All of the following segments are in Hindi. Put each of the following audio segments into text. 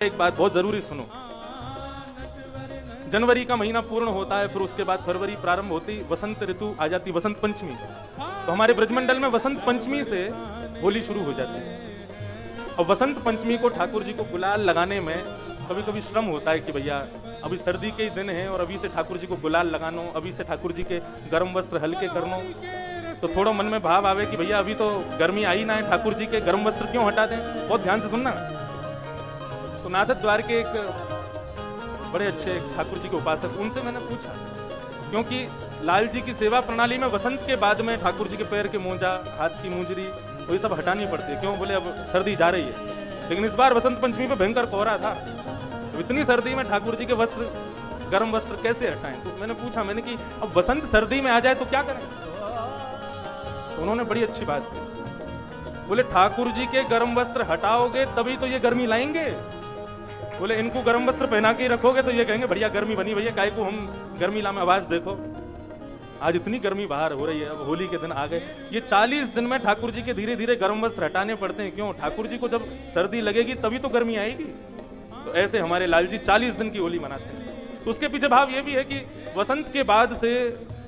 एक बात बहुत जरूरी सुनो। जनवरी का महीना पूर्ण होता है, फिर उसके बाद फरवरी प्रारंभ होती, वसंत ऋतु आ जाती, वसंत पंचमी। तो हमारे ब्रजमंडल में वसंत पंचमी से होली शुरू हो जाती है। और वसंत पंचमी को ठाकुर जी को गुलाल लगाने में कभी कभी श्रम होता है कि भैया अभी सर्दी के ही दिन हैं और अभी से ठाकुर जी को गुलाल लगानो, अभी से ठाकुर जी के गर्म वस्त्र हल्के करनो। तो थोड़ा मन में भाव आवे कि भैया अभी तो गर्मी आई ना है, ठाकुर जी के गर्म वस्त्र क्यों हटा दें। बहुत ध्यान से सुनना। तो नाथद द्वार के एक बड़े अच्छे ठाकुर जी के उपासक, उनसे मैंने पूछा, क्योंकि लाल जी की सेवा प्रणाली में वसंत के बाद में ठाकुर जी के पैर के मोजा, हाथ की मुंजरी, तो ये सब हटानी पड़ती है। क्यों? बोले अब सर्दी जा रही है, लेकिन इस बार वसंत पंचमी पे भयंकर कोहरा था, तो इतनी सर्दी में ठाकुर जी के वस्त्र, गर्म वस्त्र कैसे हटाएं। तो मैंने पूछा, मैंने कि अब वसंत सर्दी में आ जाए तो क्या करें। तो उन्होंने बड़ी अच्छी बात की, बोले ठाकुर जी के गर्म वस्त्र हटाओगे तभी तो ये गर्मी लाएंगे। बोले इनको गर्म वस्त्र पहना के ही रखोगे तो ये कहेंगे बढ़िया गर्मी बनी भैया, काय को हम गर्मी ला में आवाज देखो। आज इतनी गर्मी बाहर हो रही है, अब होली के दिन आ गए, ये 40 दिन में ठाकुर जी के धीरे धीरे गर्म वस्त्र हटाने पड़ते हैं। क्यों? ठाकुर जी को जब सर्दी लगेगी तभी तो गर्मी आएगी। तो ऐसे हमारे लाल जी 40 दिन की होली मनाते हैं। तो उसके पीछे भाव ये भी है कि वसंत के बाद से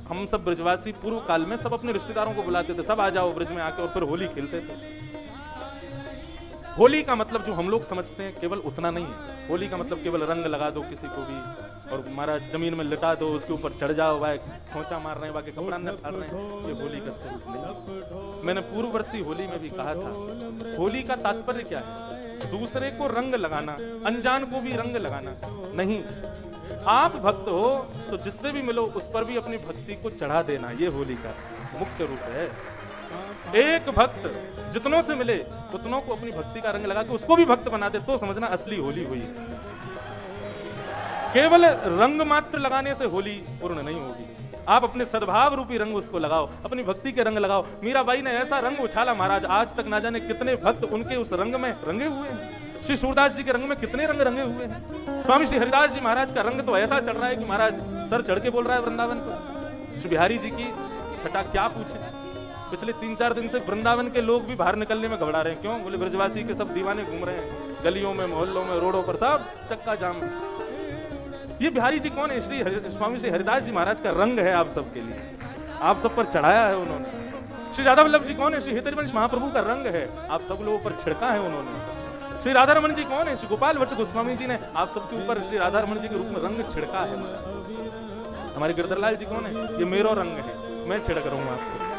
हम सब ब्रजवासी पूर्व काल में सब अपने रिश्तेदारों को बुलाते थे, सब आ जाओ ब्रज में आके, और फिर होली खेलते थे। होली का मतलब जो हम लोग समझते हैं केवल उतना नहीं है। होली का मतलब केवल रंग लगा दो किसी को भी और महाराज जमीन में लिटा दो, उसके ऊपर चढ़ जाओ, वाह खोंचा मार रहे हैं, वाह कपड़ा न फाड़ रहे हैं, ये होली का स्वरूप नहीं। मैंने पूर्ववर्ती होली में भी कहा था, होली का तात्पर्य क्या है? दूसरे को रंग लगाना, अनजान को भी रंग लगाना नहीं। आप भक्त हो तो जिससे भी मिलो उस पर भी अपनी भक्ति को चढ़ा देना, ये होली का मुख्य रूप है। एक भक्त जितनों से मिले उतनों को अपनी भक्ति का रंग लगा के उसको भी भक्त बना दे तो समझना असली होली हुई। केवल रंग मात्र लगाने से होली पूर्ण नहीं होगी। आप अपने सद्भाव रूपी रंग उसको लगाओ, अपनी भक्ति के रंग लगाओ। मीराबाई ने ऐसा रंग उछाला महाराज, आज तक ना जाने कितने भक्त उनके उस रंग में रंगे हुए हैं। श्री सूरदास जी के रंग में कितने रंग रंगे हुए हैं। स्वामी श्री हरिदास जी महाराज का रंग तो ऐसा चढ़ रहा है कि महाराज सर चढ़ के बोल रहा है वृंदावन पर। श्री बिहारी जी की छटा क्या पूछे। पिछले 3-4 दिन से वृंदावन के लोग भी बाहर निकलने में घबरा रहे हैं। क्यों? बोले ब्रजवासी के सब दीवाने घूम रहे हैं गलियों में, मोहल्लों में, रोडों पर, सब चक्का जाम। ये बिहारी जी कौन है? स्वामी श्री हरिदास जी महाराज का रंग है आप सबके लिए, आप सब पर चढ़ाया है उन्होंने। श्री राधा वल्लभ जी कौन है? श्री हितरिवंश महाप्रभु का रंग है, आप सब लोगों पर छिड़का है उन्होंने। श्री राधा रमन जी कौन है? श्री गोपाल भट्ट गोस्वामी जी ने आप सबके ऊपर श्री राधा रमन जी के रूप में रंग छिड़का है। हमारे गिरधरलाल जी कौन है? ये मेरो रंग है, मैं छिड़क रहा हूं आपको।